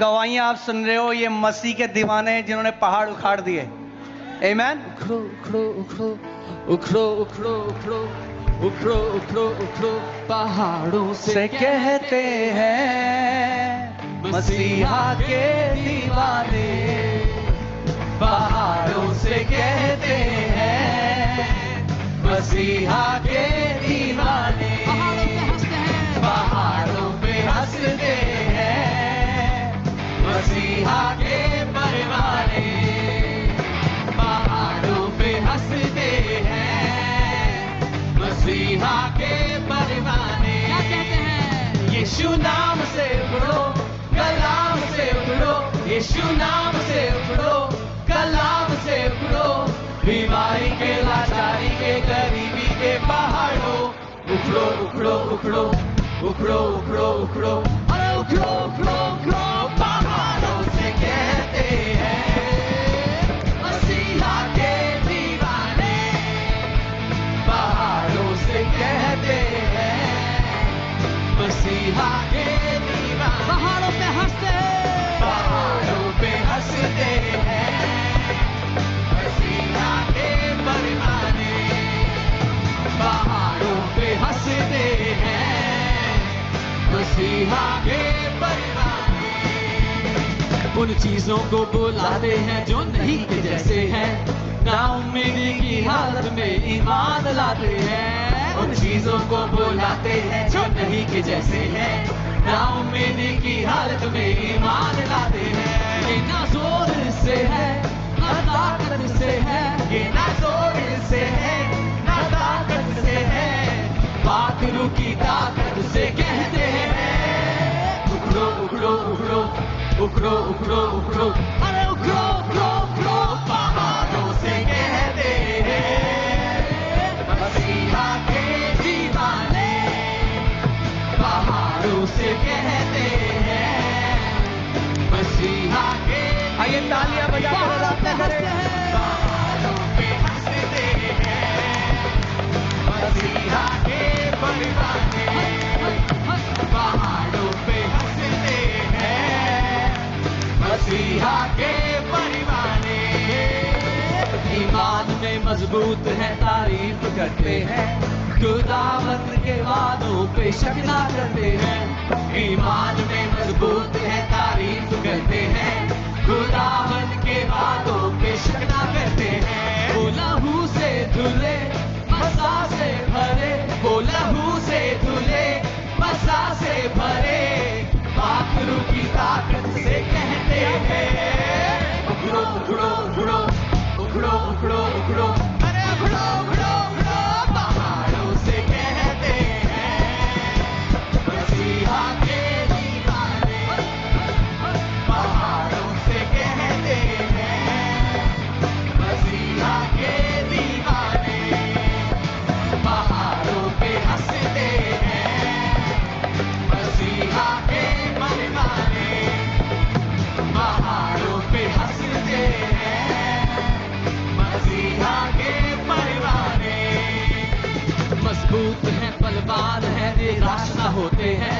गवाहियां आप सुन रहे हो, ये मसीह के दीवाने हैं जिन्होंने पहाड़ उखाड़ दिए। आमीन। उखड़ो उखड़ो उखड़ो उखड़ो उखड़ो उखड़ो उखड़ो उखड़ो उखड़ो पहाड़ों से कहते हैं मसीहा के दीवाने, पहाड़ों से कहते हैं मसीहा के दीवाने। पहाड़ों पे हंसते हैं मसीहा के परवाने, पहाड़ों पे हंसते हैं मसीहा के परवाने। क्या कहते हैं? यीशु नाम से उठो, कलाम से उठो, यीशु नाम से उठो, कलाम से उठो, बीमारी के, लाचारी के, गरीबी के पहाड़ों उखड़ो उखड़ो उखड़ो उखड़ो उखड़ो उखड़ो, अरे उखड़ो उखड़ो उखड़ो, पहाड़ों से कहते हैं मसीहा के दीवाने, पहाड़ों से कहते हैं मसीहा के दीवाने। पहाड़ों पे हंसते हैं, पहाड़ों पे हंसते हैं मसीहा के परवाने, पहाड़ों पे हंसते हैं मसीहा के परवाने। उन चीजों को बुलाते हैं जो नहीं के जैसे हैं, नाउम्मीदी की हालत में ईमान लाते हैं। उन चीजों को बुलाते हैं जो नहीं के जैसे हैं, नाउम्मीदी की हालत में ईमान लाते हैं। ये ना जोर से है ना ताकत से है, ये ना जोर से है ना ताकत से है, बात रूह की ताकत से कहते हैं उखड़ो उखड़ो उखड़ो उखड़ो उखड़ो उखड़ो, अरे उखड़ो उखड़ो उखड़ो, पहाड़ों से कहते हैं मसीहा के दीवाने, पहाड़ों से कहते हैं मसीहा के। आइए तालियां बजा कर अपने करें। पहाड़ों पे हंसते हैं मसीहा के परवाने, पहाड़ों पे हंसते हैं मसीहा के परवाने। ईमान में मजबूत है तारीफ करते हैं, खुदावंद के वादों पे शक ना करते हैं। ईमान में मजबूत है तारीफ करते हैं, खुदावंद के वादों पे शक ना करते हैं। वो लहू से धुले मसा से भरे, वो लहू से धुले मसा से भरे, पाखरू की ताकत से कहते हैं उखड़ो उखड़ो उखड़ो उखड़ो उखड़ो उखड़ो, अरे उखड़ो उखड़ो उखड़ो, पहाड़ों से कहते हैं मसीहा के दीवाने, पहाड़ों से कहते हैं मसीहा के दीवाने, पहाड़ों पे हंसते हैं मसीहा के परवाने, पहाड़ों पे हंसते हैं मसीहा के परवाने। मजबूत है बलवान है निराश ना होते हैं,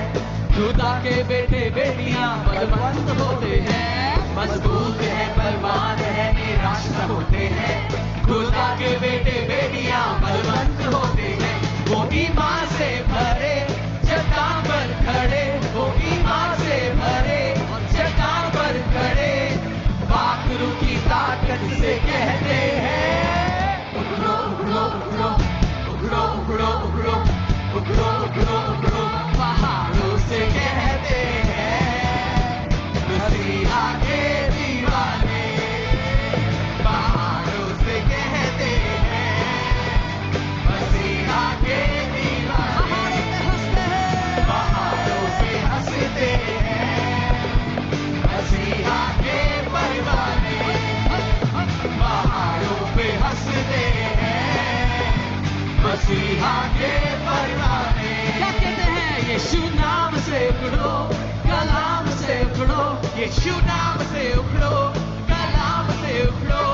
खुदा के बेटे बेटियां बलवंत होते हैं। मजबूत है बलवान है निराश न होते हैं, खुदा के बेटे बेटियां बलवंत होते हैं। वो ईमान से भरे चट्टान पर खड़े, वो ईमान से भरे चट्टान पर खड़े, पाखरू की ताकत से कहते हैं उखड़ो उखड़ो उखड़ो उखड़ो उखड़ो उखड़ो उखड़ो उखड़ो उखड़ो, पहाड़ों से कहते हैं मसीहा के दीवाने, पहाड़ों से कहते हैं मसीहा के दीवाने। पहाड़ों पे हंसते हैं मसीहा के परवाने, पहाड़ों पे हंसते हैं मसीहा के परवाने। क्या कहते हैं? यीशु नाम से उखड़ो, कलाम से उखड़ो, यीशु नाम से उखड़ो, कलाम से उखड़ो,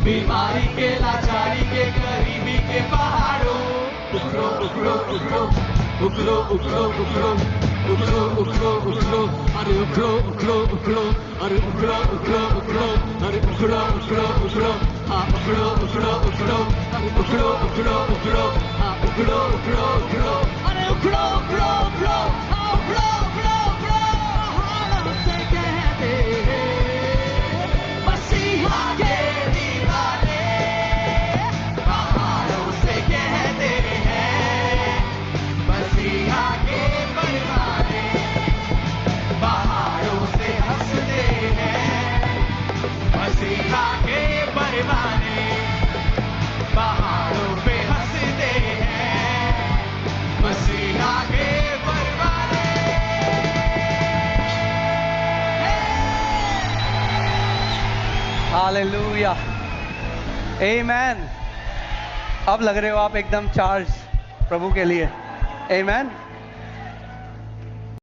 बीमारी के, लाचारी के, गरीबी के पहाड़ों उखड़ो उखड़ो उखड़ो उखड़ो उखड़ो उखड़ो उखड़ो उखड़ो उखड़ो अरे उखड़ो उखड़ो उखड़ो अरे उखड़ो उखड़ो उखड़ो अरे उखड़ो उखड़ो उखड़ो हाँ उखड़ो उखड़ो उखड़ो अरे उखड़ो उखड़ो उखड़ो हाँ उखड़ो उखड़ो उखड़ो अरे उखड़ो उखड़ो उखड़ो हाँ उखड़ो उखड़ो उखड़ो पहाड़ों से कहते हैं मसीहा के दीवाने पहाड़ों से कहते हैं मसीहा के परवाने पहाड़ों से हंसते हैं मसीहा के परवाने पहाड़ों पे हंसते हैं मसीहा के परवाने हालेलुया, आमेन। अब लग रहे हो आप एकदम चार्ज प्रभु के लिए, आमेन।